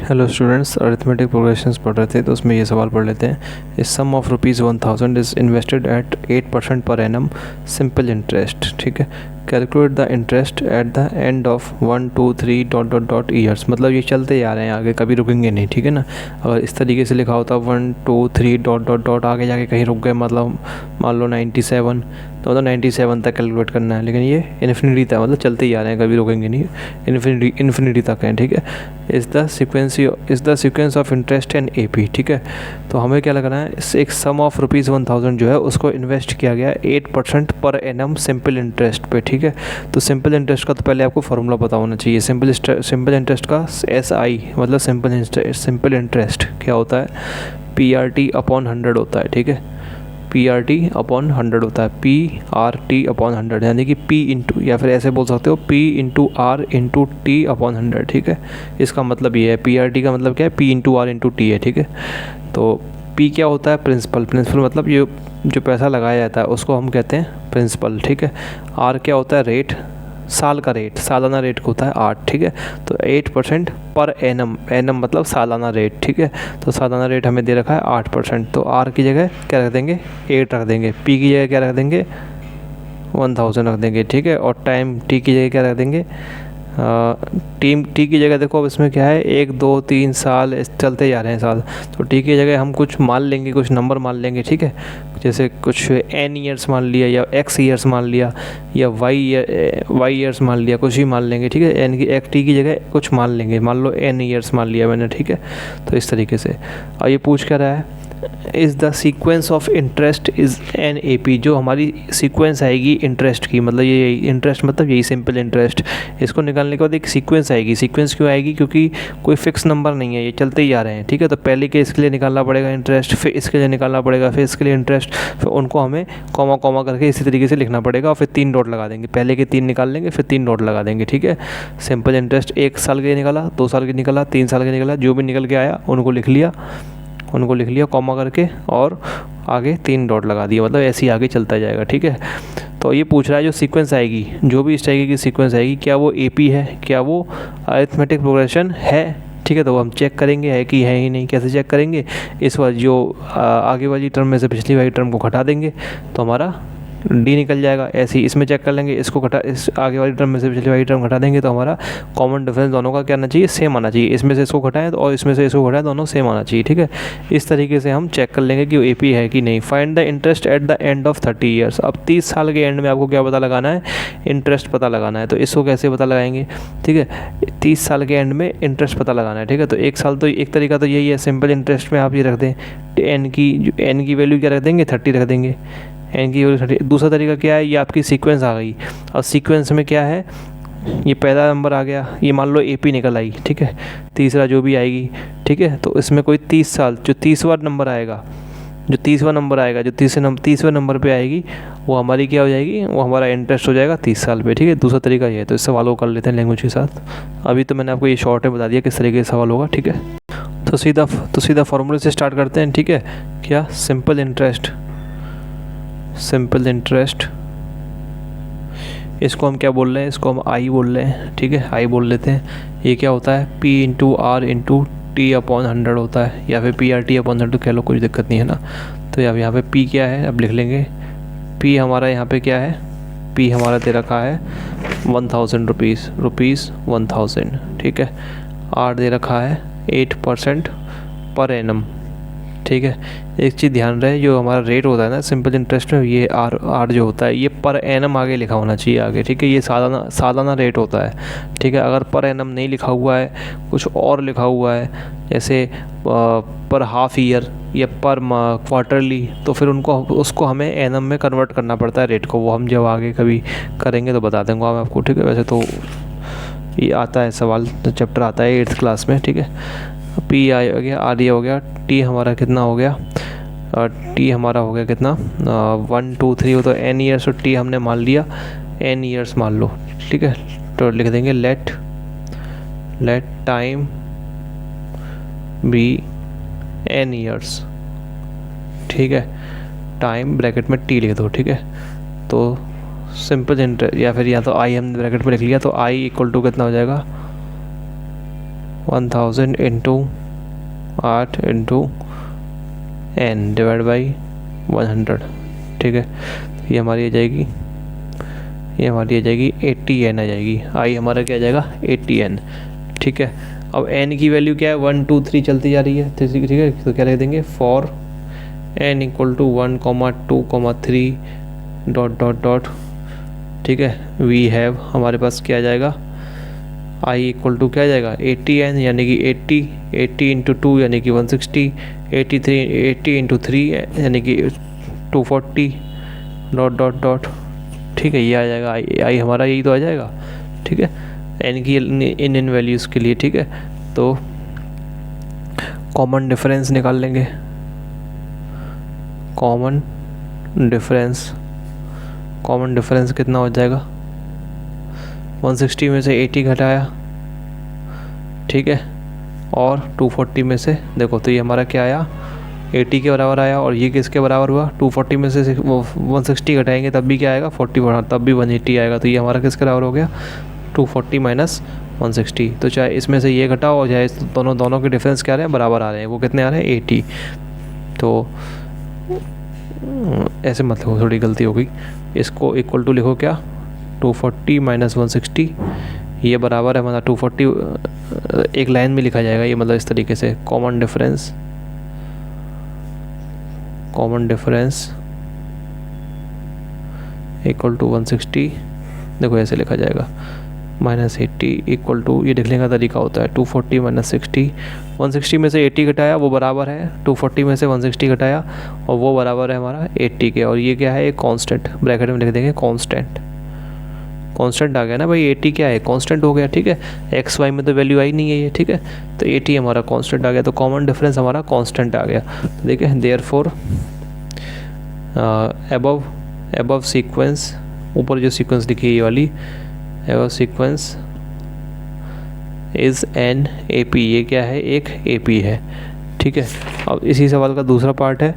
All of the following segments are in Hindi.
हेलो स्टूडेंट्स, अरिथमेटिक प्रोग्रेशंस पढ़ रहे थे तो उसमें ये सवाल पढ़ लेते हैं। इस sum of ₹1000 is invested at 8% per annum simple interest. ठीक है, calculate the interest at the end of 1 2 3 dot dot dot years. मतलब ये चलते जा रहे हैं आगे, कभी रुकेंगे नहीं। ठीक है ना, अगर इस तरीके से लिखा होता 1 2 3 डॉट डॉट डॉट आगे जाके कहीं रुक गए, मतलब मान लो 97 तो 97 तक कैलकुलेट करना है, लेकिन ये इन्फिनिटी तक, मतलब चलते ही जा रहे हैं, कभी रुकेंगे नहीं, इन्फिनिटी तक है। ठीक है, is the sequence of interest and AP। ठीक है, तो हमें क्या लगना है, एक सम ऑफ ₹1000 जो है उसको इन्वेस्ट किया गया 8% पर एनम सिंपल इंटरेस्ट पे। ठीक है, तो सिंपल इंटरेस्ट का तो पहले आपको फार्मूला पता होना चाहिए। सिंपल इंटरेस्ट का SI मतलब सिंपल इंटरेस्ट क्या होता है, PRT अपॉन 100 होता है। ठीक है, PRT अपॉन 100 होता है, PRT अपॉन 100, यानी कि P इंटू, या फिर ऐसे बोल सकते हो P into R into T upon 100। ठीक है, इसका मतलब ये है, PRT का मतलब क्या है, P into R into T है। ठीक है, तो P क्या होता है, प्रिंसिपल मतलब ये जो पैसा लगाया जाता है उसको हम कहते हैं प्रिंसिपल। ठीक है, R क्या होता है, रेट, साल का रेट, सालाना रेट होता है 8। ठीक है, तो 8% पर एनम मतलब सालाना रेट। ठीक है, तो सालाना रेट हमें दे रखा है 8%, तो R की जगह क्या रख देंगे, 8 रख देंगे, P की जगह क्या रख देंगे, 1000 रख देंगे। ठीक है, और टाइम T की जगह क्या रख देंगे, T की जगह देखो अब इसमें क्या है, 1 2 3 साल चलते जा रहे हैं साल, तो T की जगह हम कुछ मान लेंगे, कुछ नंबर मान लेंगे। ठीक है, जैसे कुछ N ईयर्स मान लिया, या X ईयर्स मान लिया, या Y ईयर्स मान लिया, कुछ ही मान लेंगे। ठीक है, T की जगह कुछ मान लेंगे, मान लो N ईयर्स मान लिया मैंने। ठीक है, तो इस तरीके से। और ये पूछ क्या रहा है, is the sequence of interest is an AP, जो हमारी सीक्वेंस आएगी इंटरेस्ट की, मतलब ये इंटरेस्ट मतलब यही सिंपल इंटरेस्ट, इसको निकालने के बाद एक सीक्वेंस आएगी। सीक्वेंस क्यों आएगी, क्योंकि कोई फिक्स नंबर नहीं है, ये चलते ही जा रहे हैं। ठीक है, तो पहले के इसके लिए निकालना पड़ेगा इंटरेस्ट, फिर इसके लिए निकालना पड़ेगा, फिर इसके लिए इंटरेस्ट, फिर उनको हमें कॉमा कॉमा करके इसी तरीके से लिखना पड़ेगा, और फिर 3 डॉट लगा देंगे, पहले के 3 निकाल लेंगे, फिर 3 डॉट लगा देंगे। ठीक है, सिंपल इंटरेस्ट 1 साल के निकला, 2 साल के निकला, 3 साल के निकला, जो भी निकल के आया उनको लिख लिया कॉमा करके, और आगे 3 डॉट लगा दिया, मतलब ऐसे ही आगे चलता जाएगा। ठीक है, तो ये पूछ रहा है जो सीक्वेंस आएगी, जो भी इस तरीके की सीक्वेंस आएगी, क्या वो AP है, क्या वो अरिथमेटिक प्रोग्रेशन है। ठीक है, तो हम चेक करेंगे है कि है ही नहीं। कैसे चेक करेंगे, इस बार जो आगे वाली टर्म में से पिछली वाली टर्म को घटा देंगे तो हमारा D निकल जाएगा। ऐसे ही इसमें चेक कर लेंगे, इसको घटा, इस आगे वाली टर्म में से पिछली वाली टर्म घटा देंगे तो हमारा कॉमन डिफरेंस दोनों का क्या आना चाहिए, सेम आना चाहिए। इसमें से इसको घटाएं और इसमें से इसको घटाएं, दोनों सेम आना चाहिए। ठीक है, इस तरीके से हम चेक कर लेंगे कि वो AP है कि नहीं। Find the interest at the end of 30 years. अब 30 साल के एंड में आपको क्या पता लगाना है, इंटरेस्ट पता लगाना है। तो इसको कैसे पता लगाएंगे, ठीक है, 30 साल के एंड में इंटरेस्ट पता लगाना है। ठीक है, तो एक साल, तो एक तरीका तो यही है, सिंपल इंटरेस्ट में आप ये रख दें, N की वैल्यू क्या रख देंगे, 30 रख देंगे, N की वैल्यू 30। दूसरा तरीका क्या है, ये आपकी सीक्वेंस आ गई, और सीक्वेंस में क्या है, ये पहला नंबर आ गया, ये मान लो AP निकल आई। ठीक है, तीसरा जो भी आएगी, ठीक है, तो इसमें कोई 30 साल, जो 30वां नंबर आएगा, जो 30वें नंबर पे आएगी, वो हमारी क्या हो जाएगी, वो हमारा इंटरेस्ट हो जाएगा 30 साल पे। ठीक है, दूसरा तरीका ये है। तो इस सवाल को कर लेते हैं लैंग्वेज के साथ। अभी तो मैंने आपको ये शॉर्ट में बता दिया किस तरीके से सवाल होगा। ठीक है, तो सीधा फार्मूले से स्टार्ट करते हैं। ठीक है, क्या, सिंपल इंटरेस्ट, इसको हम क्या बोल रहे हैं, इसको हम I बोल रहे हैं। ठीक है, I बोल लेते हैं। ये क्या होता है, P into R into T upon 100 होता है, या फिर PRT अपॉन 100 कह लो, कोई दिक्कत नहीं है ना। तो यहाँ पे P क्या है, अब लिख लेंगे। P हमारा यहाँ पे क्या है, P हमारा दे रखा है 1000 रुपीज़ 1000। ठीक है, R दे रखा है 8% पर एनम। ठीक है, एक चीज़ ध्यान रहे, जो हमारा रेट होता है ना सिंपल इंटरेस्ट में, ये R जो होता है, ये पर एनम आगे लिखा होना चाहिए आगे। ठीक है, ये सालाना रेट होता है। ठीक है, अगर पर एनम नहीं लिखा हुआ है, कुछ और लिखा हुआ है, जैसे पर हाफ ईयर या पर क्वार्टरली, तो फिर उसको हमें एनम में कन्वर्ट करना पड़ता है रेट को। वो हम जब आगे कभी करेंगे तो बता देंगे मैं आपको। ठीक है, वैसे तो ये आता है सवाल, तो चैप्टर आता है 8th क्लास में। ठीक है, P हो गया, R हो गया, T हमारा कितना हो गया, T हमारा हो गया कितना, 1 2 3 हो, तो N ईयर्स, और T हमने मान लिया N ईयर्स मान लो। ठीक है, तो लिख देंगे let time be N years. ठीक है, टाइम ब्रैकेट में T लिख दो। ठीक है, तो सिंपल इंटरेस्ट, या फिर या तो I हमने ब्रैकेट में लिख लिया, तो I इक्वल टू कितना हो जाएगा, 1000 into 8 into n divide by 100, ठीक है। ये हमारी आ जाएगी, ये हमारी आ जाएगी 80n आ जाएगी। आई हमारा क्या आ जाएगा 80n, ठीक है। अब n की वैल्यू क्या है 1 2 3 चलती जा रही है, ठीक है। तो क्या लिख देंगे for n equal to 1, 2, 3 dot dot dot, ठीक है। वी हैव हमारे पास क्या आ जाएगा i इक्वल टू क्या आ जाएगा 80n यानी कि 80 इंटू 2 यानी कि 160, 80 इंटू 3 यानी कि 240 डॉट डॉट डॉट, ठीक है। ये आ जाएगा आई हमारा यही तो आ जाएगा, ठीक है। n की इन वैल्यूज़ के लिए, ठीक है। तो कॉमन डिफरेंस निकाल लेंगे, कॉमन डिफरेंस कितना हो जाएगा 160 में से 80 घटाया, ठीक है। और 240 में से देखो तो ये हमारा क्या आया 80 के बराबर आया, और ये किसके बराबर हुआ 240 में से 160 घटाएंगे तब भी क्या आएगा 40 बढ़ा तब भी 180 आएगा। तो ये हमारा किसके बराबर हो गया 240 माइनस 160। तो चाहे इसमें से ये घटाओ और चाहे दोनों के डिफरेंस क्या आ रहे हैं बराबर आ रहे हैं, वो कितने आ रहे हैं 80। तो ऐसे मतलब थोड़ी गलती हो गई, इसको इक्वल टू लिखो क्या 240 माइनस 160, ये बराबर है मतलब 240 एक लाइन में लिखा जाएगा ये, मतलब इस तरीके से कॉमन डिफरेंस इक्वल टू 160, देखो ऐसे लिखा जाएगा माइनस 80 इक्वल टू, ये लिखने का तरीका होता है 240 माइनस 60, 160 में से 80 घटाया वो बराबर है 240 में से 160 घटाया और वो बराबर है हमारा 80 के। और ये क्या है एक कांस्टेंट, ब्रैकेट में लिख देंगे कांस्टेंट आ गया ना भाई, 80 क्या है कांस्टेंट हो गया, ठीक है। एक्स वाई में तो वैल्यू आई नहीं है ये, ठीक है। तो 80 हमारा कांस्टेंट आ गया, तो कॉमन डिफरेंस हमारा कांस्टेंट आ गया। तो देखिए देयरफॉर अबव सीक्वेंस, ऊपर जो सीक्वेंस लिखी है ये वाली above sequence is an AP, ये क्या है एक AP है, ठीक है। अब इसी सवाल का दूसरा पार्ट है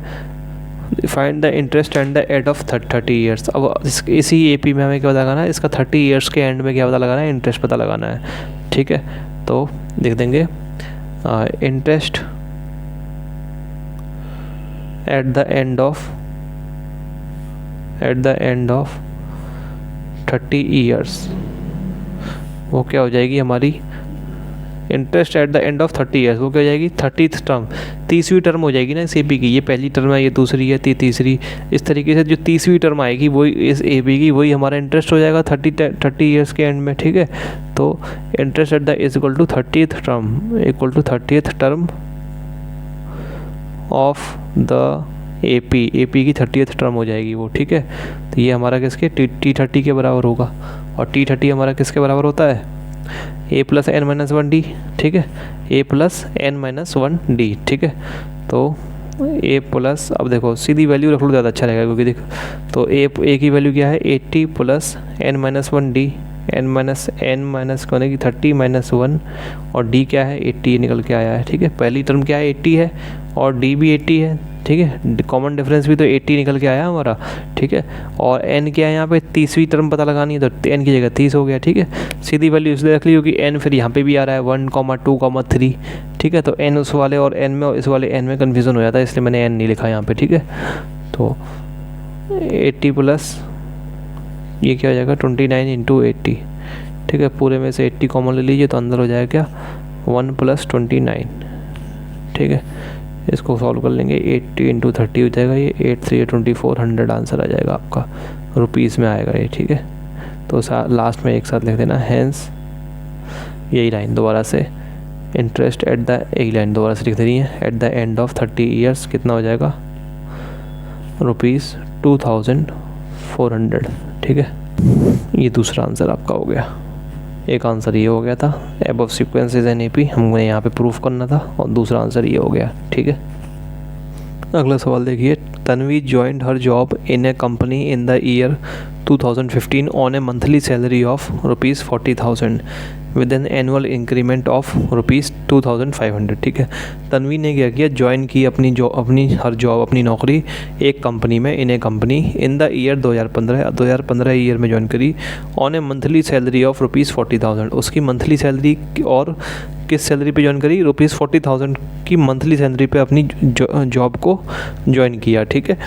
find the interest and the end of 30 years. अब इसी AP में हमें क्या पता लगाना है इसका 30 ईयर्स के एंड में क्या पता लगाना है इंटरेस्ट पता लगाना है, ठीक है। तो लिख देंगे interest at the end of 30 years, वो क्या हो जाएगी हमारी interest at the end of 30 years, वो क्या हो जाएगी 30th टर्म, 30वीं टर्म हो जाएगी ना इस AP की। ये पहली टर्म है, ये दूसरी है, तीसरी, इस तरीके से जो 30वीं टर्म आएगी वही इस AP की, वही हमारा इंटरेस्ट हो जाएगा 30 ईयर्स के एंड में, ठीक है। तो interest at the is equal to 30th term equal to 30th term of the AP की 30th टर्म हो जाएगी वो, ठीक है। तो ये हमारा किसके T30 के बराबर होगा, और T30 हमारा किसके बराबर होता है A plus n minus 1D, ठीक है। A plus n minus 1D, ठीक है। तो A प्लस, अब देखो सीधी वैल्यू रख लो ज़्यादा अच्छा रहेगा, क्योंकि देखो तो A की वैल्यू क्या है 80 plus n minus 1D, n minus होने की 30 माइनस 1, और D क्या है 80 निकल के आया है, ठीक है। पहली टर्म क्या है 80 है और D भी 80 है, ठीक है। कॉमन डिफरेंस भी तो 80 निकल के आया हमारा, ठीक है। और n क्या है यहाँ पे 30वीं टर्म पता लगानी है, तो n की जगह 30 हो गया, ठीक है। सीधी वैल्यू इसलिए रख ली क्योंकि n फिर यहाँ पे भी आ रहा है 1, 2, 3, ठीक है। तो n उस वाले और n में और इस वाले n में कन्फ्यूज़न हो जाता है, इसलिए मैंने n नहीं लिखा यहाँ पे, ठीक है। तो 80 प्लस ये क्या हो जाएगा 29 इंटू 80, ठीक है। पूरे में से 80 कॉमन ले लीजिए तो अंदर हो जाएगा क्या 1 प्लस 29, ठीक है। इसको सॉल्व कर लेंगे 80 इंटू 30 हो जाएगा, ये 8 3 24 100 आंसर आ जाएगा आपका, रुपीज़ में आएगा ये, ठीक है। तो लास्ट में एक साथ लिख देना हैंस, यही लाइन दोबारा से इंटरेस्ट एट द, यही लाइन दोबारा से लिख देनी है eight the end of 30 years कितना हो जाएगा ₹2400, ठीक है। ये दूसरा आंसर आपका हो गया। एक आंसर ये हो गया था above sequence is an AP, हमने यहाँ पे प्रूफ करना था, और दूसरा आंसर ये हो गया, ठीक है। अगला सवाल देखिए, Tanvi joined her job in a company in the year 2015 on a monthly salary of ₹40,000। With an annual increment of ₹2500। ठीक है, तन्वी ने क्या किया, ज्वाइन की अपनी अपनी नौकरी एक कंपनी में, in a company in the year 2015 year में ज्वाइन करी, on a monthly salary of ₹40,000। उसकी मंथली सैलरी और किस सैलरी पे ज्वाइन करी, ₹40,000 की मंथली सैलरी पे अपनी जॉब को ज्वाइन किया। ठीक है,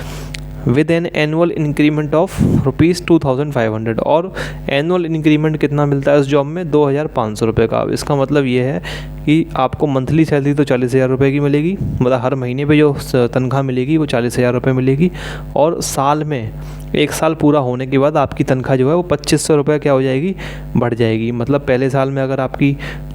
with an annual increment of ₹2,500, और एनुअल इंक्रीमेंट कितना मिलता है उस जॉब में, ₹2,500 का। इसका मतलब ये है कि आपको मंथली सैलरी तो 40,000 रुपये की मिलेगी, मतलब हर महीने पे जो तनख्वाह मिलेगी वो 40,000 रुपये मिलेगी, और साल में 1 साल पूरा होने के बाद आपकी तनख्वाह जो है वो 2,500 रुपये क्या हो जाएगी, बढ़ जाएगी। मतलब पहले साल में अगर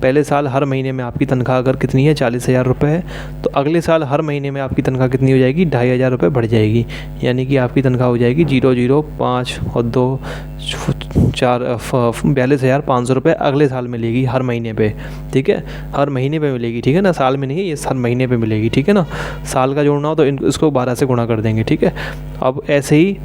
पहले साल हर महीने में आपकी तनख्वाह अगर कितनी है, 40,000 रुपये है, तो अगले साल हर महीने में आपकी तनख्वाह कितनी हो जाएगी, 2,500 रुपये बढ़ जाएगी। यानी कि आपकी तनख्वाह हो जाएगी 0,005 और 2 4 42,500 रुपये अगले साल मिलेगी हर महीने पे। ठीक है, हर महीने पे मिलेगी। ठीक है ना, साल में नहीं, ये हर महीने पे मिलेगी। ठीक है ना, साल का जोड़ना हो तो इसको 12 से गुणा कर देंगे। ठीक है, अब ऐसे ही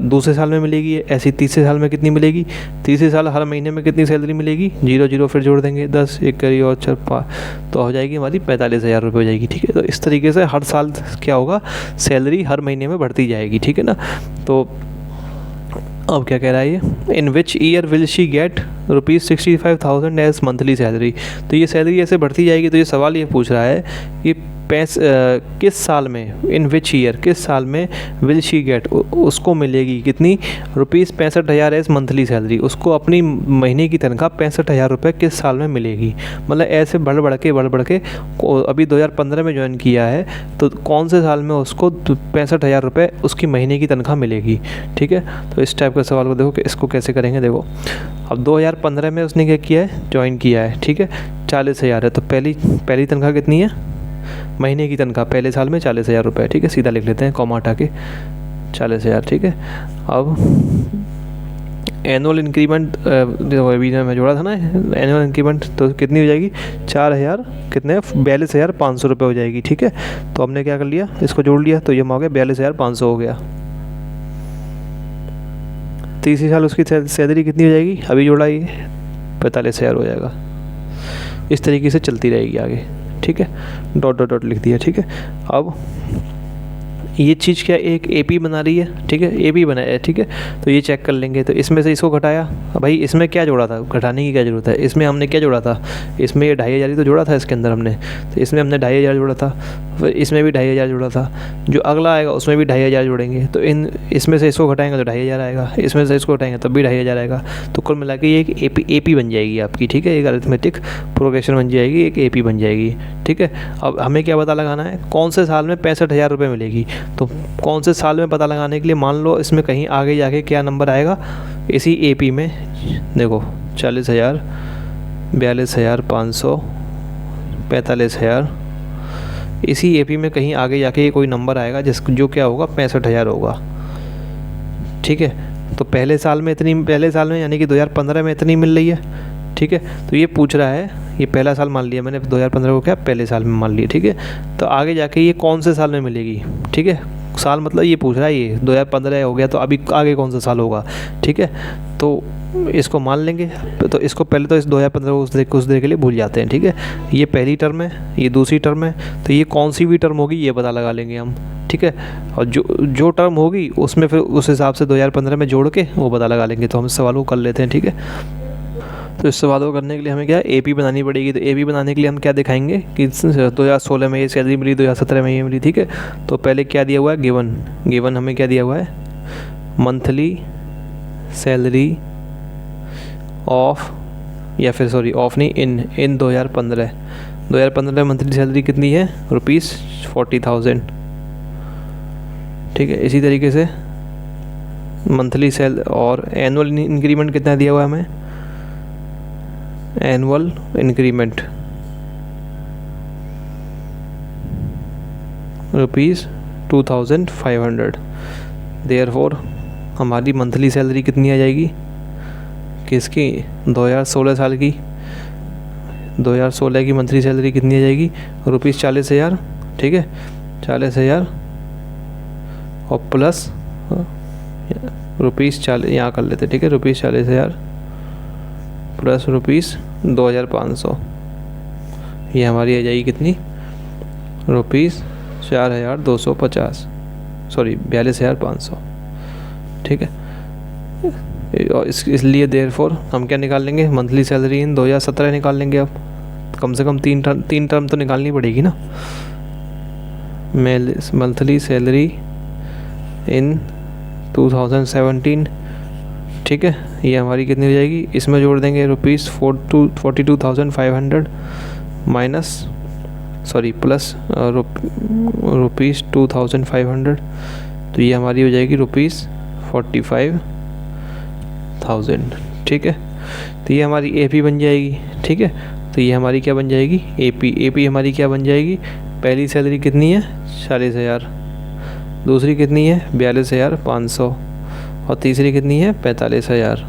दूसरे साल में मिलेगी, ऐसे ही तीसरे साल में कितनी मिलेगी, तीसरे साल हर महीने में कितनी सैलरी मिलेगी, 0 फिर जोड़ देंगे 10 1 करी और 4 5, तो हो जाएगी हमारी 45,000 रुपये हो जाएगी। ठीक है, तो इस तरीके से हर साल क्या होगा, सैलरी हर महीने में बढ़ती जाएगी। ठीक है ना, तो अब क्या कह रहा है ये, in which year will she get ₹65,000 as monthly salary. तो ये सैलरी ऐसे बढ़ती जाएगी। तो ये सवाल ये पूछ रहा है कि किस साल में, इन विच ईयर किस साल में विल शी गेट, उसको मिलेगी कितनी, ₹65,000 एज मंथली सैलरी, उसको अपनी महीने की तनख्वाह 65,000 रुपये किस साल में मिलेगी। मतलब ऐसे बढ़ बढ़ के अभी 2015 में ज्वाइन किया है, तो कौन से साल में उसको 65,000 रुपये उसकी महीने की तनख्वाह मिलेगी। ठीक है, तो इस टाइप का सवाल को देखो कि इसको कैसे करेंगे। देखो, अब 2015 में उसने क्या किया है, ज्वाइन किया है। ठीक है, 40,000 है, तो पहली तनख्वाह कितनी है, महीने की तनख्वाह पहले साल में 40,000 रुपये। ठीक है, सीधा लिख लेते हैं कॉमा हटा के 40,000। ठीक है, अब एनुअल इंक्रीमेंट अभी मैं जोड़ा था ना, एनुअल इंक्रीमेंट तो कितनी हो जाएगी, 4,000 कितने 42,500 रुपये हो जाएगी। ठीक है, तो हमने क्या कर लिया, इसको जोड़ लिया, तो ये हो गया 42,500 हो गया। तीसरी साल उसकी सैलरी कितनी हो जाएगी, अभी जोड़ा ये 45,000 हो जाएगा। इस तरीके से चलती रहेगी आगे। ठीक है, डॉट डॉट डॉट लिख दिया। ठीक है, अब ये चीज़ क्या एक एपी बना रही है। ठीक है, एपी बनाया है। ठीक है, तो ये चेक कर लेंगे। तो इसमें से इसको घटाया, भाई इसमें क्या जोड़ा था, घटाने की क्या ज़रूरत है, इसमें हमने क्या जोड़ा था, इसमें ये 2,500 ही तो जोड़ा था इसके अंदर हमने, तो इसमें हमने 2,500 जोड़ा था, फिर इसमें भी 2,500 जोड़ा था, जो अगला आएगा उसमें भी 2,500 जोड़ेंगे, तो इसमें से इसको घटाएंगे तो 2,500 आएगा, इसमें से इसको घटाएंगे तब भी 2,500 आएगा। तो कुल मिला के ये एक एपी बन जाएगी आपकी। ठीक है, एक अरिथमेटिक प्रोग्रेशन बन जाएगी, एक एपी बन जाएगी। ठीक है, अब हमें क्या पता लगाना है, कौन से साल में 65,000 रुपये मिलेगी। तो कौन से साल में पता लगाने के लिए, मान लो इसमें कहीं आगे जाके क्या नंबर आएगा, इसी एपी में देखो 40,000, 42,500, 45,000, इसी एपी में कहीं आगे जाके कोई नंबर आएगा जो क्या होगा 65,000 होगा। ठीक है, तो पहले साल में यानी कि 2015 में इतनी मिल रही है। ठीक है, तो ये पूछ रहा है, ये पहला साल मान लिया मैंने, 2015 को क्या पहले साल में मान लिया। ठीक है, तो आगे जाके ये कौन से साल में मिलेगी। ठीक है, साल मतलब ये पूछ रहा है, ये 2015 हो गया तो अभी आगे कौन सा साल होगा। ठीक है, तो इसको मान लेंगे। तो इसको पहले तो इस 2015 को कुछ देर के लिए भूल जाते हैं। ठीक है, ये पहली टर्म है, ये दूसरी टर्म है, तो ये कौन सी भी टर्म होगी ये पता लगा लेंगे हम। ठीक है, और जो टर्म होगी उसमें फिर उस हिसाब से 2015 में जोड़ के वो पता लगा लेंगे। तो हम इस सवाल को कर लेते हैं। ठीक है, तो इस सवाल को करने के लिए हमें क्या एपी बनानी पड़ेगी। तो एपी बनाने के लिए हम क्या दिखाएंगे कि 2016 में ये सैलरी मिली, 2017 में ये मिली। ठीक है, तो पहले क्या दिया हुआ है, गिवन हमें क्या दिया हुआ है, मंथली सैलरी ऑफ, या फिर सॉरी ऑफ नहीं, इन 2015 मंथली सैलरी कितनी है, ₹40,000। ठीक है, इसी तरीके से मंथली और एनुअल इंक्रीमेंट कितना दिया हुआ है हमें, एनुअल इंक्रीमेंट ₹2,500। देयरफॉर हमारी मंथली सैलरी कितनी आ जाएगी, किसकी, 2016 साल की, 2016 की मंथली सैलरी कितनी आ जाएगी, ₹40,000। ठीक है, 40,000 और प्लस ₹40,000 यहाँ कर लेते। ठीक है, ₹40,000 प्लस रुपीज़ 2500, ये हमारी आ जाएगी कितनी, रुपीज़ 4250, सॉरी 42,500, ठीक है। और इसलिए देयरफॉर हम क्या निकाल लेंगे, मंथली सैलरी इन 2017 निकाल लेंगे। अब कम से कम तीन टर्म तो निकालनी पड़ेगी ना। मंथली सैलरी इन 2017, ठीक है, ये हमारी कितनी हो जाएगी, इसमें जोड़ देंगे rupees 42,500 minus sorry plus rupees 2,500, तो ये हमारी हो जाएगी रुपीज़ 45,000, ठीक है। तो ये हमारी एपी बन जाएगी, ठीक है। तो ये हमारी क्या बन जाएगी, एपी हमारी क्या बन जाएगी, पहली सैलरी कितनी है 40,000, दूसरी कितनी है 42,500 और तीसरी कितनी है 45,000।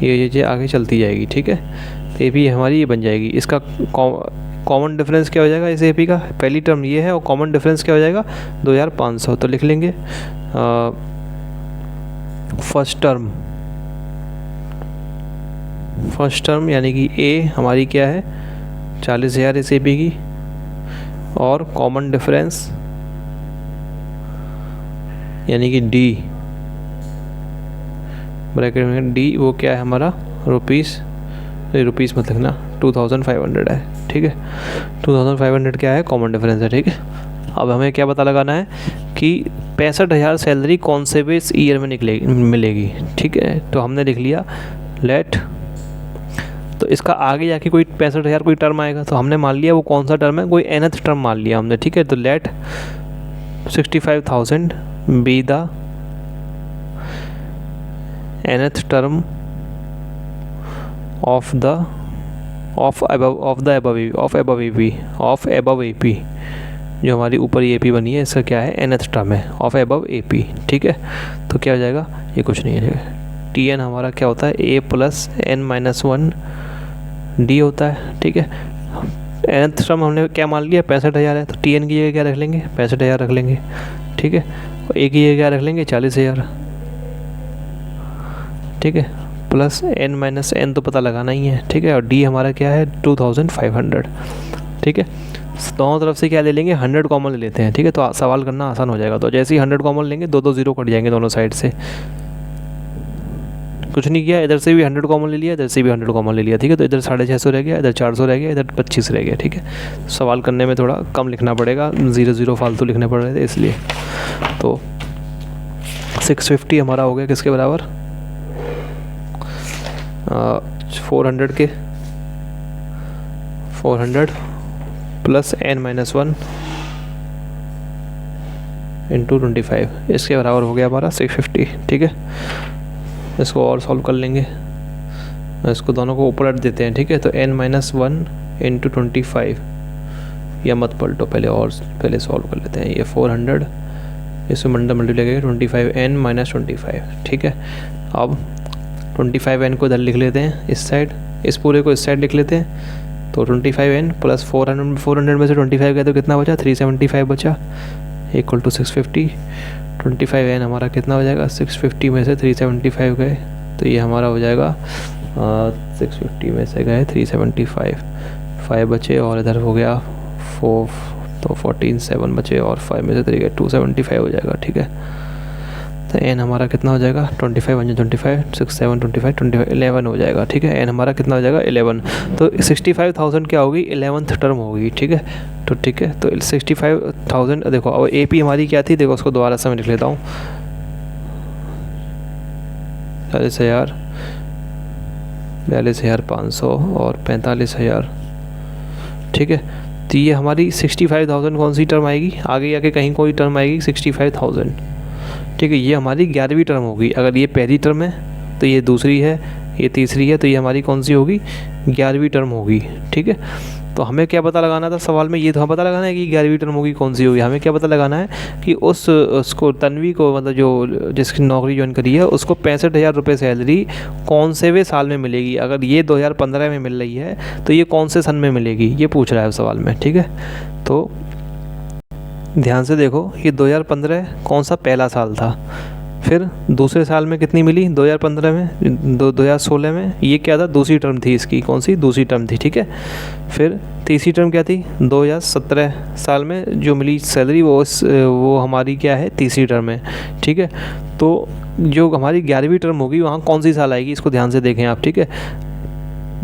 ये आगे चलती जाएगी, ठीक है। तो एपी हमारी ये बन जाएगी। इसका कॉमन डिफरेंस क्या हो जाएगा इस एपी का, पहली टर्म ये है और कॉमन डिफरेंस क्या हो जाएगा 2,500। तो लिख लेंगे फर्स्ट टर्म यानी कि ए हमारी क्या है 40,000 इस एपी की, और कॉमन डिफरेंस यानी कि डी ब्रैकेट में डी वो क्या है हमारा रुपीज़ मत लिखना 2,500 है, ठीक है। 2,500 क्या है, कॉमन डिफरेंस है, ठीक है। अब हमें क्या पता लगाना है कि 65,000 सैलरी कौन से भी इस ईयर में मिलेगी, ठीक है। तो हमने लिख लिया लेट, तो इसका आगे जाके कोई 65,000 कोई टर्म आएगा, तो हमने मान लिया वो कौन सा टर्म है, कोई nth टर्म मान लिया हमने, ठीक है। तो let 65,000 be the nth term of above AP, जो हमारी ऊपर ये AP बनी है इसका क्या है nth टर्म है ऑफ above AP, ठीक है। तो क्या हो जाएगा, ये कुछ नहीं है, TN हमारा क्या होता है A प्लस n-1 D होता है, ठीक है। nth टर्म हमने क्या मान लिया 65,000 है, तो TN की जगह क्या रख लेंगे 65,000 रख लेंगे, ठीक है। और A की जगह क्या रख लेंगे 40,000, ठीक है, प्लस n-n तो पता लगाना ही है, ठीक है। और D हमारा क्या है 2,500, ठीक है। दोनों तरफ से क्या ले लेंगे 100 कॉमन ले लेते हैं, ठीक है। तो सवाल करना आसान हो जाएगा। तो जैसे ही 100 कॉमन लेंगे 2 0 कट जाएंगे दोनों साइड से, कुछ नहीं किया, इधर से भी 100 कॉमन ले लिया, इधर से भी 100 कॉमन ले लिया, ठीक है। तो इधर 650 रह गया, इधर 400 रह गया, इधर 25 रह गया, ठीक है। सवाल करने में थोड़ा कम लिखना पड़ेगा, 0 फालतू लिखने पड़ रहे थे इसलिए। तो 650 हमारा हो गया किसके बराबर, 400 प्लस n-1 इंटू 25, इसके बराबर हो गया हमारा 650, ठीक है। इसको और सॉल्व कर लेंगे, इसको दोनों को ऊपर रख देते हैं, ठीक है। तो n-1 इंटू 25, या मत पलटो पहले सॉल्व कर लेते हैं। ये 400 इसमें मल्टीप्लाई करेंगे 25 n-25, ठीक है। अब 25 n को इधर लिख लेते हैं इस साइड, इस पूरे को इस साइड लिख लेते हैं। तो 25 n प्लस 400 में से 25 गया तो कितना बचा 375 बचा, इक्वल टू 650। 25 n हमारा कितना हो जाएगा 650 में से 375 गए, तो ये हमारा हो जाएगा 650 में से गए 375, 5 बचे और इधर हो गया 4, तो 14 7 बचे और 5 में से 3 गए 275 हो जाएगा, ठीक है। तो n हमारा कितना हो जाएगा 25 1 25 6 7 25 25 11 हो जाएगा, ठीक है। n हमारा कितना हो जाएगा 11। तो 65,000 क्या होगी 11th टर्म होगी, ठीक है। तो ठीक है, तो 65,000 देखो। और AP हमारी क्या थी, देखो उसको दोबारा से मैं लिख लेता हूँ 40,000 42,500 और 45,000, ठीक है। तो ये हमारी 65,000 कौन सी टर्म आएगी, आगे जाके कहीं कोई टर्म आएगी 65,000, ठीक है। ये हमारी 11वीं टर्म होगी। अगर ये पहली टर्म है तो ये दूसरी है, ये तीसरी है, तो ये हमारी कौन सी होगी 11वीं टर्म होगी, ठीक है। तो हमें क्या पता लगाना था सवाल में, ये तो हमें पता लगाना है कि 11वीं टर्म होगी कौन सी होगी। हमें क्या पता लगाना है कि उसको तन्वी को, मतलब जो जिसकी नौकरी ज्वाइन करी है उसको 65,000 रुपये सैलरी कौन से वे साल में मिलेगी। अगर ये 2015 में मिल रही है तो ये कौन से सन में मिलेगी, ये पूछ रहा है सवाल में, ठीक है। तो ध्यान से देखो, ये 2015 कौन सा पहला साल था, फिर दूसरे साल में कितनी मिली 2015 में, 2016 में, ये क्या था दूसरी टर्म थी इसकी, कौन सी दूसरी टर्म थी, ठीक है। फिर तीसरी टर्म क्या थी 2017 साल में जो मिली सैलरी, वो हमारी क्या है तीसरी टर्म है, ठीक है। तो जो हमारी 11वीं टर्म होगी वहाँ कौन सी साल आएगी, इसको ध्यान से देखें आप, ठीक है।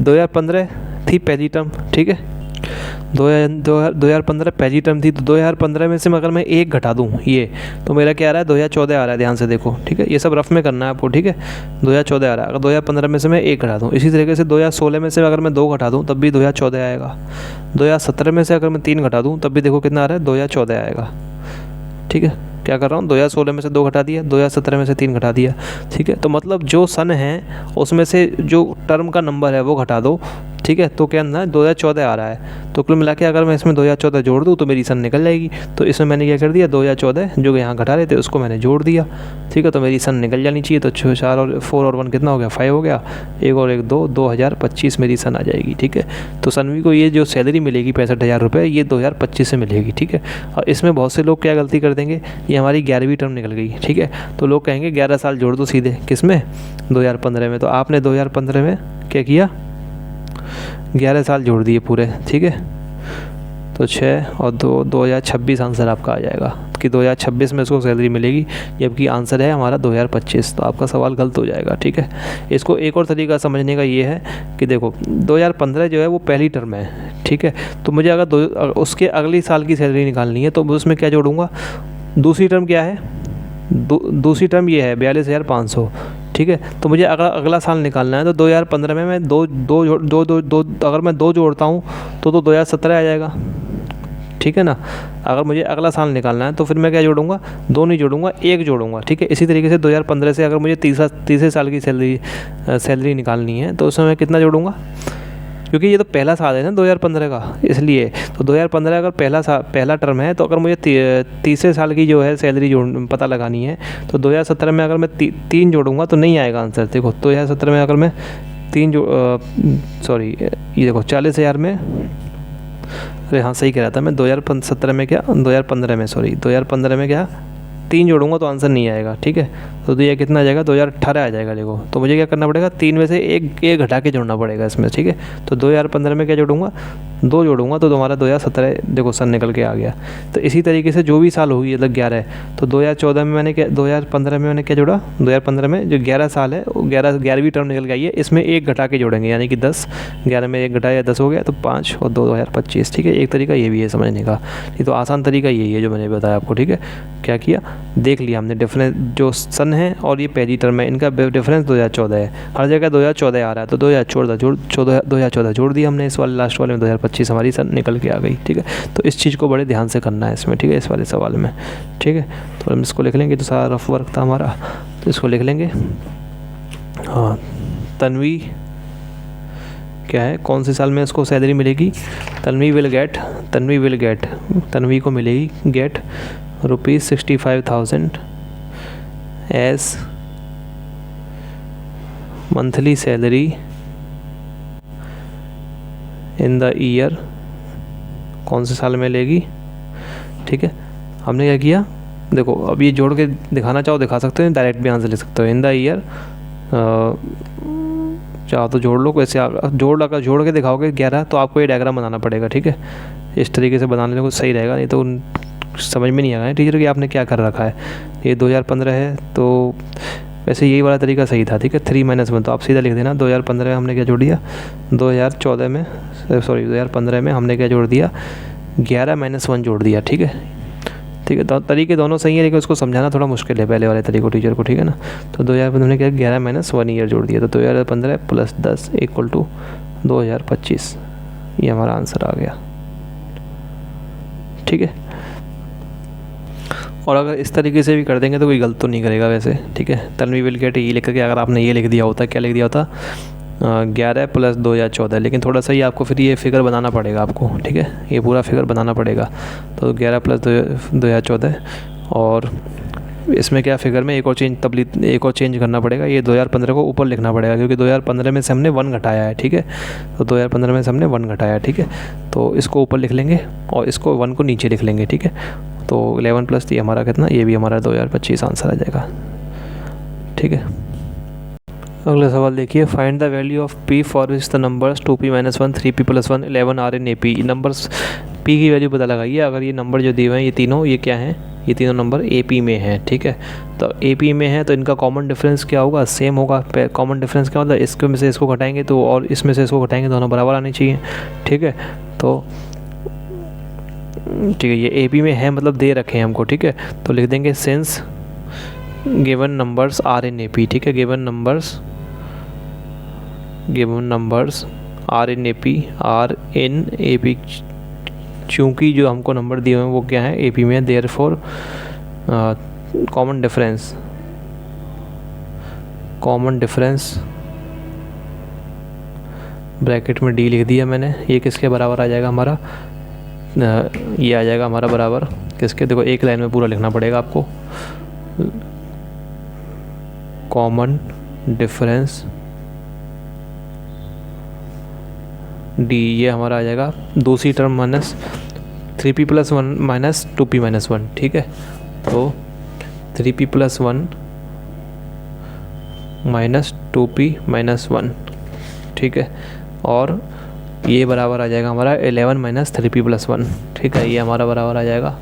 2015 थी पहली टर्म, ठीक है, 2015 पहली टर्म थी, तो 2015 में से अगर मैं एक घटा दूँ ये, तो मेरा क्या आ रहा है 2014 आ रहा है, ध्यान से देखो, ठीक है। ये सब रफ में करना है आपको, ठीक है। 2014 आ रहा है, अगर 2015 में से मैं एक घटा दूँ, इसी तरीके से 2016 में से अगर मैं 2 घटा दूँ तब भी 2014 आएगा, 2017 में से अगर मैं 3 घटा दूँ तब भी देखो कितना आ रहा है 2014 आएगा, ठीक है। क्या कर रहा हूँ 2016 में से 2 घटा दिया, 2017 में से 3 घटा दिया, ठीक है। तो मतलब जो सन है उसमें से जो टर्म का नंबर है वो घटा दो, ठीक है। तो क्या ना 2014 आ रहा है, तो कुल मिला के अगर मैं इसमें 2014 जोड़ दूँ तो मेरी सन निकल जाएगी। तो इसमें मैंने क्या कर दिया 2014 जो यहाँ घटा रहे थे उसको मैंने जोड़ दिया, ठीक है। तो मेरी सन निकल जानी चाहिए। तो 4 और 4 और 1 कितना हो गया 5 हो गया, 1 और 1 2, 2025 मेरी सन आ जाएगी, ठीक है। तो सनवी को ये जो सैलरी मिलेगी 65,000 रुपये, ये 2025 से मिलेगी, ठीक है। और इसमें बहुत से लोग क्या गलती कर देंगे, ये हमारी 11वीं टर्म निकल गई, ठीक है। तो लोग कहेंगे 11 साल जोड़ दो सीधे, किस में 2015 में। तो आपने 2015 में क्या किया 11 साल जोड़ दिए पूरे, ठीक है। तो 6 और 2 2026 आंसर आपका आ जाएगा कि 2026 में इसको सैलरी मिलेगी, जबकि आंसर है हमारा 2025। तो आपका सवाल गलत हो जाएगा, ठीक है। इसको एक और तरीका समझने का ये है कि देखो 2015 जो है वो पहली टर्म है, ठीक है। तो मुझे अगर उसके अगली साल की सैलरी निकालनी है तो उसमें क्या जोड़ूंगा, दूसरी टर्म क्या है, दूसरी टर्म ये है 42,500, ठीक है। तो मुझे अगर अगला साल निकालना है तो 2015 में मैं दो अगर मैं 2 जोड़ता हूँ तो 2017 आ जाएगा, ठीक है ना। अगर मुझे अगला साल निकालना है तो फिर मैं क्या जोड़ूंगा, 2 नहीं जोड़ूंगा, 1 जोड़ूंगा, ठीक है। इसी तरीके से 2015 से अगर मुझे तीसरे साल की सैलरी निकालनी है तो उसमें मैं कितना जोड़ूंगा, क्योंकि ये तो पहला साल है ना 2015 का, इसलिए। तो 2015 अगर पहला टर्म है तो अगर मुझे तीसरे साल की जो है सैलरी पता लगानी है तो 2017 में अगर मैं 3 जोड़ूंगा तो नहीं आएगा आंसर। देखो 2017 में अगर मैं 3 सॉरी ये देखो 40,000 में, अरे हाँ सही कह रहा था मैं, 2017 में क्या 2015 में क्या 3 जोड़ूंगा तो आंसर नहीं आएगा, ठीक है। तो ये कितना आ जाएगा 2018 आ जाएगा। देखो तो मुझे क्या करना पड़ेगा, 3 में से एक घटा के जोड़ना पड़ेगा इसमें, ठीक है। तो 2015 में क्या जोड़ूंगा, 2 जोड़ूंगा तो तुम्हारा 2017 देखो सन निकल के आ गया। तो इसी तरीके से जो भी साल होगी मतलब 11 है तो 2014 में मैंने क्या 2015 में मैंने क्या जोड़ा, 2015 में जो 11 साल है वो 11वीं टर्म निकल के आई है, इसमें 1 घटा के जोड़ेंगे यानी कि 10, 11 में 1 घटाया 10 हो गया तो 5 और 2 2025, ठीक है। एक तरीका ये भी है समझने का, ये तो आसान तरीका यही है जो मैंने बताया आपको, ठीक है। क्या किया देख लिया हमने, डिफरेंस जो सन है और ये पहली टर्म है इनका डिफरेंस 2014 है, हर जगह 2014 आ रहा है तो 2014 जोड़ दिया हमने इस वाले लास्ट वाले में, 2025 हमारी सन निकल के आ गई, ठीक है। तो इस चीज़ को बड़े ध्यान से करना है इसमें, ठीक है, इस वाले सवाल में, ठीक है। तो हम इसको लिख लेंगे, तो सारा रफ वर्क था हमारा, तो इसको लिख लेंगे। हाँ तन्वी क्या है, कौन से साल में इसको सैलरी मिलेगी, तन्वी को मिलेगी get ₹65,000 as monthly salary in the year, कौन से साल में लेगी, ठीक है। हमने क्या किया देखो, अब ये जोड़ के दिखाना चाहो दिखा सकते हो, डायरेक्ट भी आंसर ले सकते हो, इन द ईयर चाहो तो जोड़ लो, वैसे अगर जोड़ के दिखाओगे 11 तो आपको ये डायग्राम बनाना पड़ेगा, ठीक है। इस तरीके से बनाने को सही रहेगा, नहीं तो समझ में नहीं आएगा टीचर कि आपने क्या कर रखा है। ये 2015 है तो वैसे यही वाला तरीका सही था, ठीक है। 3 - 1 तो आप सीधा लिख देना, 2015 में हमने क्या जोड़ दिया, 2014 में 2015 में हमने क्या जोड़ दिया 11 - 1 जोड़ दिया, ठीक है, ठीक है। तो तरीके दोनों सही है लेकिन उसको समझाना थोड़ा मुश्किल है पहले वाले तरीकों टीचर को, ठीक है ना। तो 2015 में क्या 11 - 1 ईयर जोड़ दिया, तो 2015 + 10 = 2025, ये हमारा आंसर आ गया, ठीक है। और अगर इस तरीके से भी कर देंगे तो कोई गलत तो नहीं करेगा वैसे, ठीक है। तन्वी विल गेट ये लिख करके अगर आपने ये लिख दिया होता, क्या लिख दिया होता 11 + 2014, लेकिन थोड़ा सा ही आपको फिर ये फिगर बनाना पड़ेगा आपको, ठीक है, ये पूरा फिगर बनाना पड़ेगा। तो 11 + 2014 और इसमें क्या फिगर में एक और चेंज करना पड़ेगा, ये 2015 को ऊपर लिखना पड़ेगा क्योंकि 2015 में से हमने 1 घटाया है, ठीक है। तो 2015 में से हमने 1 घटाया, ठीक है। तो इसको ऊपर लिख लेंगे और इसको 1 को नीचे लिख लेंगे, ठीक है। तो 11 + ये हमारा कितना, ये भी हमारा 2025 आंसर आ जाएगा, ठीक है। अगला सवाल देखिए, find the value of p for which the numbers 2p - 1 3p + 1 11 are in AP। Numbers p की वैल्यू पता लगाइए। अगर ये नंबर जो दिए हुए हैं ये तीनों, ये क्या हैं, ये तीनों नंबर AP में हैं, ठीक है। तो AP में है तो इनका कॉमन डिफरेंस क्या होगा, सेम होगा। कॉमन डिफरेंस क्या मतलब, इसके में से इसको घटाएंगे तो और इसमें से इसको घटाएंगे, दोनों बराबर आने चाहिए, ठीक है। तो ठीक है, ये AP में है मतलब दे रखे हैं हमको, ठीक है। तो लिख देंगे since given numbers are in AP, ठीक है। Given numbers are in AP, चूँकि जो हमको नंबर दिए हुए हैं वो क्या है, AP में है। देयरफॉर कॉमन डिफरेंस ब्रैकेट में D लिख दिया मैंने। ये किसके बराबर आ जाएगा हमारा, ये आ जाएगा हमारा बराबर किसके, देखो एक लाइन में पूरा लिखना पड़ेगा आपको। कॉमन डिफरेंस D, ये हमारा आ जाएगा दूसरी term minus 3p + 1 minus 2p - 1, ठीक है। तो 3p + 1 माइनस 2p - 1, ठीक है। और ये बराबर आ जाएगा हमारा 11 - 3p + 1, ठीक है। ये हमारा बराबर आ जाएगा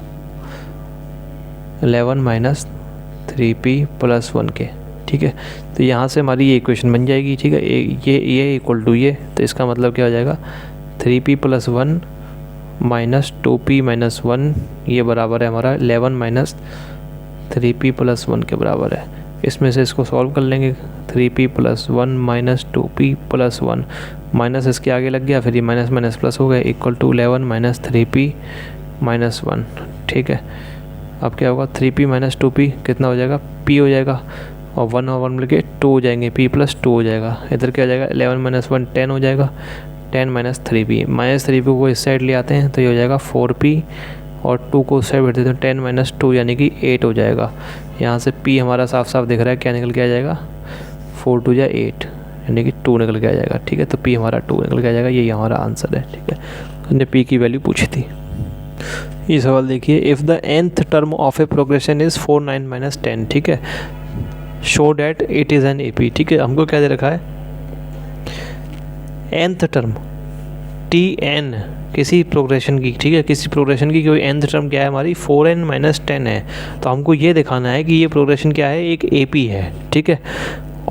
11 - 3p + 1 के, ठीक है। तो यहाँ से हमारी ये इक्वेशन बन जाएगी, ठीक है। ये इक्वल टू ये, तो इसका मतलब क्या हो जाएगा 3p + 1 माइनस 2p - 1, ये बराबर है हमारा 11 - 3p + 1 के बराबर है। इसमें से इसको सॉल्व कर लेंगे, 3p + 1 माइनस 2p + 1, माइनस इसके आगे लग गया, फिर ये माइनस माइनस प्लस हो गया, इक्वल टू 11 - 3p - 1, ठीक है। अब क्या होगा, 3p - 2p कितना हो जाएगा, p हो जाएगा, और 1 और 1 मिलके 2 हो जाएंगे, p + 2 हो जाएगा। इधर क्या हो जाएगा, 11 - 1 10 हो जाएगा, 10 - 3p, -3p को इस साइड ले आते हैं तो ये हो जाएगा 4p, और 2 को उस साइड बैठ देते हैं, 10 - 2 यानी कि 8 हो जाएगा। यहाँ से p हमारा साफ साफ दिख रहा है, क्या निकल के आ जाएगा, 4 × 2 = 8 यानी कि 2 निकल के आ जाएगा, ठीक है। तो p हमारा 2 निकल के आ जाएगा, ये हमारा आंसर है, ठीक है। हमने p की वैल्यू पूछी थी। ये सवाल देखिए, if the nth term of A progression is 4 9 - 10, ठीक है, show that it is an AP, ठीक है। हमको क्या दे रखा है, nth टर्म Tn किसी प्रोग्रेशन की, ठीक है, किसी प्रोग्रेशन की कोई nth टर्म क्या है हमारी 4n - 10 है। तो हमको ये दिखाना है कि ये प्रोग्रेशन क्या है, एक AP है, ठीक है।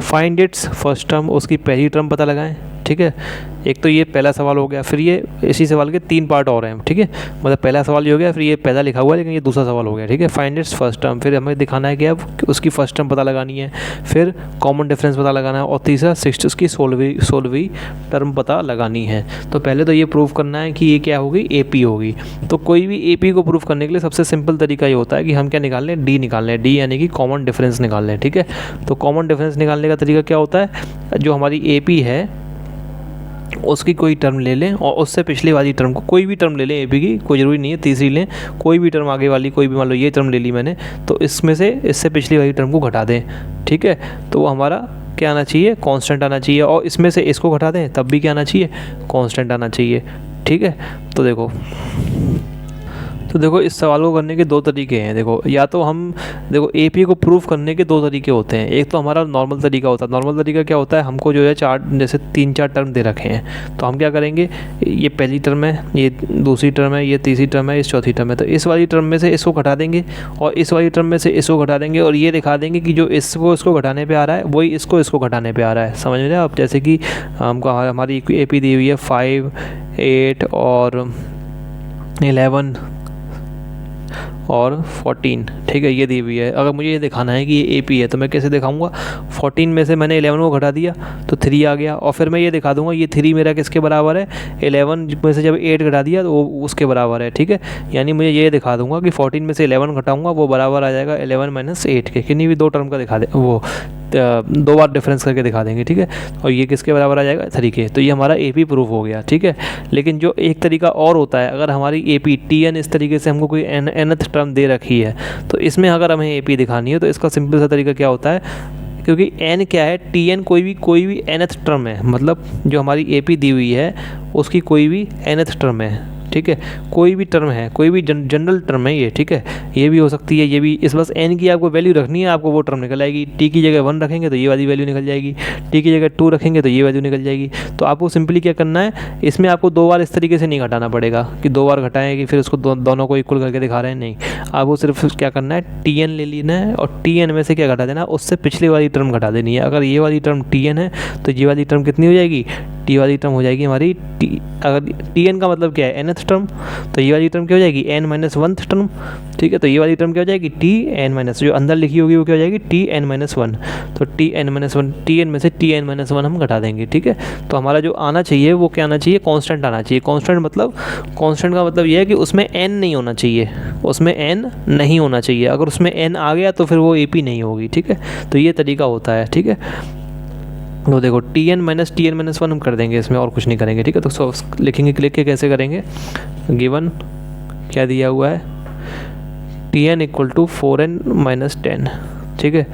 फाइंड इट्स फर्स्ट टर्म, उसकी पहली टर्म पता लगाएं, ठीक है। एक तो ये पहला सवाल हो गया, फिर ये इसी सवाल के 3 पार्ट और हैं, ठीक है। मतलब पहला सवाल ये हो गया, फिर ये पहला लिखा हुआ है लेकिन ये दूसरा सवाल हो गया, ठीक है। फाइंड इट्स फर्स्ट टर्म, फिर हमें दिखाना है कि अब उसकी फर्स्ट टर्म पता लगानी है, फिर कॉमन डिफरेंस पता लगाना है, और तीसरा सिक्स उसकी सोलहवीं टर्म पता लगानी है। तो पहले तो ये प्रूव करना है कि ये क्या होगी, AP होगी। तो कोई भी AP को प्रूव करने के लिए सबसे सिंपल तरीका ये होता है कि हम क्या निकाल लें, D निकाल लें, D यानी कि कॉमन डिफरेंस निकाल लें, ठीक है। तो कॉमन डिफरेंस निकालने का तरीका क्या होता है, जो हमारी AP है उसकी कोई टर्म ले लें और उससे पिछले वाली टर्म को, कोई भी टर्म ले लें AP की, कोई ज़रूरी नहीं है तीसरी लें, कोई भी टर्म आगे वाली, कोई भी, मान लो ये टर्म ले ली मैंने, तो इसमें से इससे पिछली वाली टर्म को घटा दें, ठीक है। तो वो हमारा क्या आना चाहिए, कांस्टेंट आना चाहिए, और इसमें से इसको घटा दें तब भी क्या आना चाहिए, कांस्टेंट आना चाहिए, ठीक है। तो देखो इस सवाल को करने के 2 तरीके हैं। देखो या तो हम, देखो AP को प्रूफ करने के 2 तरीके होते हैं। एक तो हमारा नॉर्मल तरीका होता है। नॉर्मल तरीका क्या होता है, हमको जो है 4 जैसे 3-4 टर्म दे रखे हैं, तो हम क्या करेंगे, ये पहली टर्म है, ये दूसरी टर्म है, ये तीसरी टर्म है, इस चौथी टर्म है, तो इस वाली टर्म में से इसको घटा देंगे और इस वाली टर्म में से इसको घटा देंगे, और ये दिखा देंगे कि जो इसको घटाने पर आ रहा है वही इसको घटाने पर आ रहा है। समझ रहे हैं आप, जैसे कि हमको हमारी AP दी हुई है 5, 8 और 11 और 14, ठीक है, ये दी हुई है। अगर मुझे ये दिखाना है कि ये AP है तो मैं कैसे दिखाऊंगा, 14 में से मैंने 11 को घटा दिया तो 3 आ गया, और फिर मैं ये दिखा दूंगा ये 3 मेरा किसके बराबर है, 11 में से जब 8 घटा दिया तो वो उसके बराबर है, ठीक है। यानी मुझे ये दिखा दूंगा कि 14 में से 11 घटाऊंगा वो बराबर आ जाएगा 11 - 8 के, किन्हीं भी 2 टर्म का दिखा दे, वो 2 बार डिफरेंस करके दिखा देंगे, ठीक है। और ये किसके बराबर आ जाएगा, 3 के। तो ये हमारा AP प्रूफ हो गया, ठीक है। लेकिन जो एक तरीका और होता है, अगर हमारी AP Tn इस तरीके से हमको कोई nth टर्म दे रखी है, तो इसमें अगर हमें AP दिखानी है तो इसका सिंपल सा तरीका क्या होता है, क्योंकि n क्या है, Tn कोई भी nth टर्म है, मतलब जो हमारी AP दी हुई है उसकी कोई भी nth टर्म है, ठीक है, कोई भी टर्म है, कोई भी जनरल टर्म है ये, ठीक है, ये भी हो सकती है, ये भी, इस बस n की आपको वैल्यू रखनी है, आपको वो टर्म निकल आएगी। t की जगह 1 रखेंगे तो ये वाली वैल्यू निकल जाएगी, t की जगह 2 रखेंगे तो ये वैल्यू निकल जाएगी। तो आपको सिंपली क्या करना है, इसमें आपको 2 बार इस तरीके से नहीं घटाना पड़ेगा कि 2 बार घटाएं कि फिर उसको दोनों को इक्वल करके दिखा रहे हैं, नहीं, आपको सिर्फ क्या करना है, tn ले लेना है और tn में से क्या घटा देना, उससे पिछली वाली टर्म घटा देनी है। अगर ये वाली टर्म tn है तो ये वाली टर्म कितनी हो जाएगी, t वाली टर्म हो जाएगी हमारी t, अगर tn का मतलब क्या है, nth टर्म, तो ये वाली टर्म क्या हो जाएगी, n-1th टर्म, ठीक है, तो ये वाली टर्म क्या हो जाएगी, tn- जो अंदर लिखी होगी वो क्या हो जाएगी, tn-1, तो tn-1, tn में से tn-1 हम घटा देंगे, ठीक है। तो हमारा जो आना चाहिए वो क्या आना चाहिए, कांस्टेंट आना चाहिए। कांस्टेंट का मतलब ये है कि उसमें n नहीं होना चाहिए, उसमें n नहीं होना चाहिए, अगर उसमें n आ गया तो फिर वो AP नहीं होगी, ठीक है। तो ये तरीका होता है, ठीक है। तो देखो tn-1 हम कर देंगे इसमें, और कुछ नहीं करेंगे, ठीक है। तो लिखेंगे, लिख के कैसे करेंगे, गिवन क्या दिया हुआ है, tn = 4n-10, ठीक है।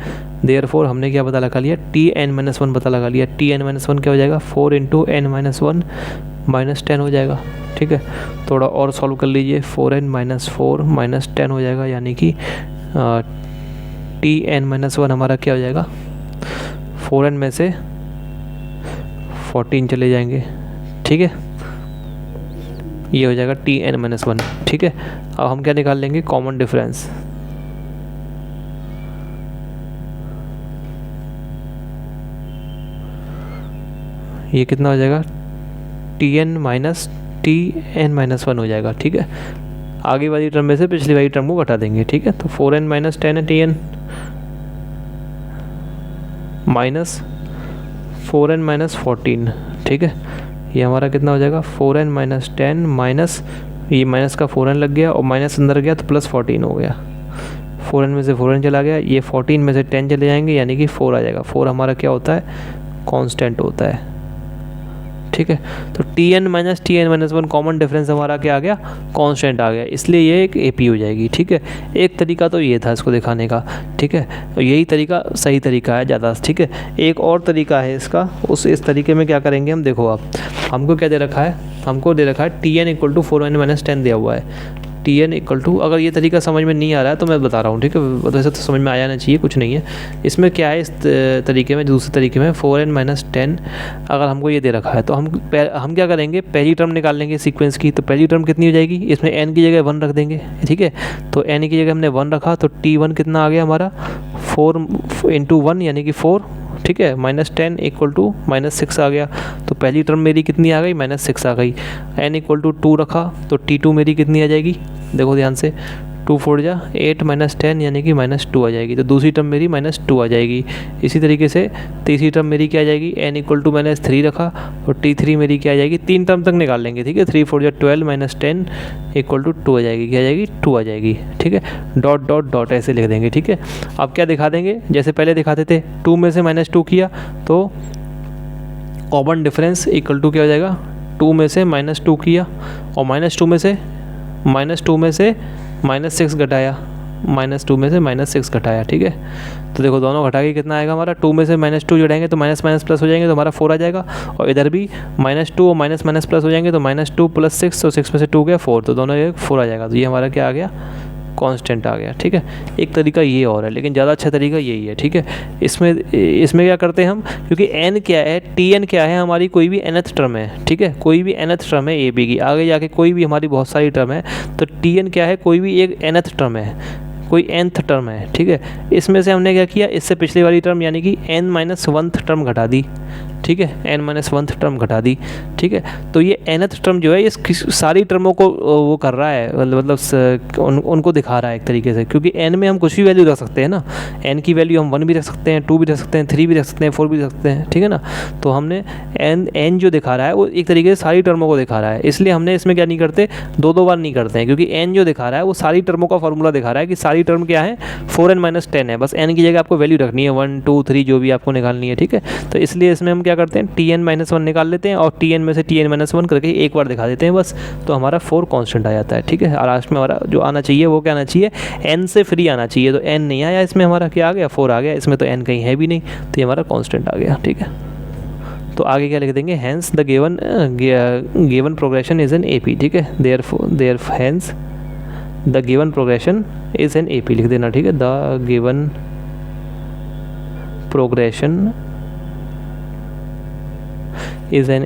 देयरफॉर हमने क्या पता लगा लिया, tn-1 पता लगा लिया, tn-1 क्या हो जाएगा, 4 × n-1 -10 हो जाएगा, ठीक है। थोड़ा और सॉल्व कर लीजिए, 4n-4 -10 हो जाएगा, यानी कि tn-1 हमारा क्या हो जाएगा, 4n में से 14 चले जाएंगे, ठीक है, ये हो जाएगा tn-1, ठीक है। अब हम क्या निकाल लेंगे, कॉमन डिफरेंस, ये कितना हो जाएगा, tn-1 हो जाएगा, ठीक है। आगे वाली टर्म में से पिछली वाली टर्म को घटा देंगे, ठीक है। तो 4n-10 है, tn -4n-14, ठीक है, ये हमारा कितना हो जाएगा, 4n-10 माइनस, ये माइनस का 4n लग गया और माइनस अंदर गया तो +14 हो गया, 4n में से 4n चला गया, ये 14 में से 10 चले जाएंगे, यानी कि 4 आ जाएगा। 4 हमारा क्या होता है, कांस्टेंट होता है, ठीक है। तो tn-1 कॉमन डिफरेंस हमारा क्या आ गया, कांस्टेंट आ गया, इसलिए ये एक AP हो जाएगी, ठीक है। एक तरीका तो ये था इसको दिखाने का, ठीक है, तो यही तरीका सही तरीका है ज़्यादा, ठीक है। एक और तरीका है इसका, इस तरीके में क्या करेंगे हम, देखो आप, हमको क्या दे रखा है, हमको दे रखा है tn = 4n-10 दिया हुआ है, tn = अगर ये तरीका समझ में नहीं आ रहा है तो मैं बता रहा हूँ, ठीक है, वैसे तो समझ में आ जाना चाहिए, कुछ नहीं है इसमें। क्या है इस तरीके में, दूसरे तरीके में 4n-10 अगर हमको ये दे रखा है तो हम क्या करेंगे, पहली टर्म निकाल लेंगे सीक्वेंस की। तो पहली टर्म कितनी हो जाएगी, इसमें n की जगह 1 रख देंगे, ठीक है। तो n की जगह हमने 1 रखा तो t1 कितना आ गया हमारा, 4 × 1 यानी कि 4, ठीक है, -10 = -6 आ गया। तो पहली टर्म मेरी कितनी आ गई, -6 आ गई। n = 2 रखा तो t2 मेरी कितनी आ जाएगी, देखो ध्यान से, 2 4 जा 8 -10 यानी कि -2 आ जाएगी। तो दूसरी टर्म मेरी -2 आ जाएगी। इसी तरीके से तीसरी टर्म मेरी क्या आ जाएगी, n = -3 रखा और t3 मेरी क्या आ जाएगी, 3 टर्म तक निकाल लेंगे, ठीक है। 3 4 जा 12 -10 = 2 आ जाएगी, क्या आ जाएगी, 2 आ जाएगी, ठीक है। डॉट डॉट डॉट ऐसे लिख देंगे, ठीक है। अब क्या दिखा देंगे, जैसे पहले दिखाते थे, 2 में से -2 किया तो कॉमन डिफरेंस = क्या हो जाएगा, 2 में से -2 किया और -2 में से -6 घटाया, -2 में से -6 घटाया, ठीक है। तो देखो दोनों घटा के कितना आएगा हमारा, 2 में से -2 जोड़ेंगे तो माइनस माइनस प्लस हो जाएंगे तो हमारा 4 आ जाएगा। और इधर भी -2 और माइनस माइनस प्लस हो जाएंगे तो -2 + 6, तो 6 में से 2 गया 4, तो दोनों ये 4 आ जाएगा। तो ये हमारा क्या आ गया, कांस्टेंट आ गया, ठीक है। एक तरीका ये और है, लेकिन ज़्यादा अच्छा तरीका यही है, ठीक है। इसमें क्या करते हैं हम, क्योंकि n क्या है, tn क्या है, हमारी कोई भी nth टर्म है, ठीक है, कोई भी nth टर्म है AB की, आगे जाके कोई भी हमारी बहुत सारी टर्म है, तो tn क्या है, कोई भी एक nth टर्म है, कोई nth टर्म है, ठीक है। इसमें से हमने क्या किया, इससे पिछली वाली टर्म यानी कि n-1th टर्म घटा दी, ठीक है, n-1th टर्म घटा दी, ठीक है। तो ये nth टर्म जो है ये सारी टर्मों को वो कर रहा है, मतलब उनको दिखा रहा है एक तरीके से, क्योंकि n में हम कुछ भी वैल्यू रख सकते हैं ना, n की वैल्यू हम 1 भी रख सकते हैं, 2 भी रख सकते हैं, 3 भी रख सकते हैं, 4 भी रख सकते हैं, ठीक है ना। तो हमने n जो दिखा रहा है वो एक तरीके से सारी टर्मों को दिखा रहा है, इसलिए हमने इसमें क्या नहीं करते, 2 बार नहीं करते हैं, क्योंकि n जो दिखा रहा है वो सारी टर्मों का फॉर्मूला दिखा रहा है कि सारी टर्म क्या है, 4n-10 है, बस n की जगह आपको वैल्यू रखनी है 1 2 3 जो भी आपको निकालनी है, ठीक है। तो इसलिए इसमें हम क्या करते हैं, tn-1 निकाल लेते हैं और tn में से tn-1 करके एक बार दिखा देते हैं बस, तो हमारा 4 कांस्टेंट आ जाता है, ठीक है। और लास्ट में हमारा जो आना चाहिए वो क्या आना चाहिए, n से फ्री आना चाहिए, तो n नहीं आया, इसमें हमारा क्या आ गया, 4 आ गया, इसमें तो n कहीं है भी नहीं, तो ये हमारा कांस्टेंट आ गया, ठीक है। तो आगे क्या लिख देंगे, hence the given progression is an AP, ठीक है, there hence the given progression is an AP लिख देना, ठीक है, the given progression is an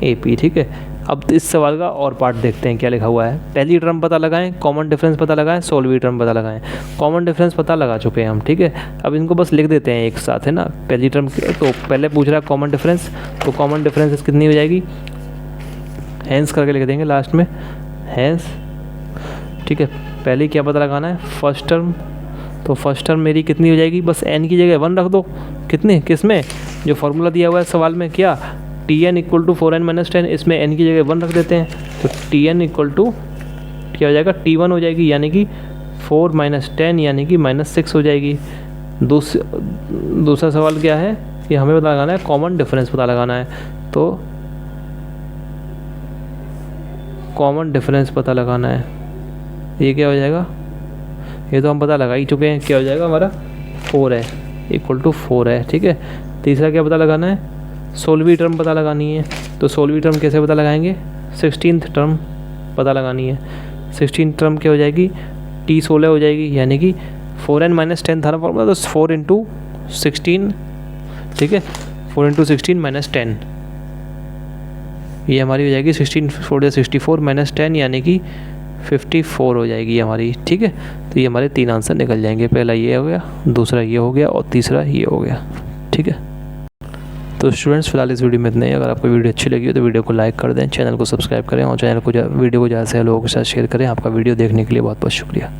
AP, ठीक है। अब इस सवाल का और पार्ट देखते हैं क्या लिखा हुआ है। पहली टर्म पता लगाएं, कॉमन डिफरेंस पता लगाएं, सोल्वी टर्म पता लगाएं। कॉमन डिफरेंस पता लगा चुके हैं हम, ठीक है। अब इनको बस लिख देते हैं एक साथ, है ना। पहली टर्म तो पहले पूछ रहा है कॉमन डिफरेंस, तो कॉमन डिफरेंस कितनी हो जाएगी, हैंस करके लिख देंगे लास्ट में, हैंस, ठीक है। पहले क्या पता लगाना है, फर्स्ट टर्म, तो फर्स्ट टर्म मेरी कितनी हो जाएगी, बस n की जगह 1 रख दो, कितने, किस में, जो फार्मूला दिया हुआ है सवाल में, क्या, Tn equal to 4n minus 10, इसमें n की जगह 1 रख देते हैं, तो Tn इक्वल टू क्या हो जाएगा, T1 हो जाएगी, यानी कि 4 माइनस 10 यानी कि -6 हो जाएगी। दूसरा सवाल क्या है कि हमें पता लगाना है कॉमन डिफरेंस पता लगाना है, तो कॉमन डिफरेंस पता लगाना है, ये क्या हो जाएगा, ये तो हम पता लगा ही चुके हैं, क्या हो जाएगा हमारा 4 है, इक्वल टू 4 है, ठीक है। तीसरा क्या पता लगाना है, सोल्वी टर्म पता लगानी है, तो सोल्वी टर्म कैसे पता लगाएंगे, 16th टर्म पता लगानी है। 16th टर्म क्या हो जाएगी, T16 हो जाएगी, यानी कि 4n माइनस 10 था ना फॉर्मूला, तो 4 इंटू 16, ठीक है, 4 इंटू 16 माइनस 10, ये हमारी हो जाएगी 16 4 64 माइनस 10 यानी कि 54 हो जाएगी हमारी, ठीक है। तो ये हमारे 3 आंसर निकल जाएंगे, पहला ये हो गया, दूसरा ये हो गया और तीसरा ये हो गया, ठीक है। तो स्टूडेंट्स फिलहाल इस वीडियो में इतना ही। अगर आपको वीडियो अच्छी लगी हो तो वीडियो को लाइक कर दें, चैनल को सब्सक्राइब करें और वीडियो को ज़्यादा से लोगों के साथ शेयर करें। आपका वीडियो देखने के लिए बहुत बहुत शुक्रिया।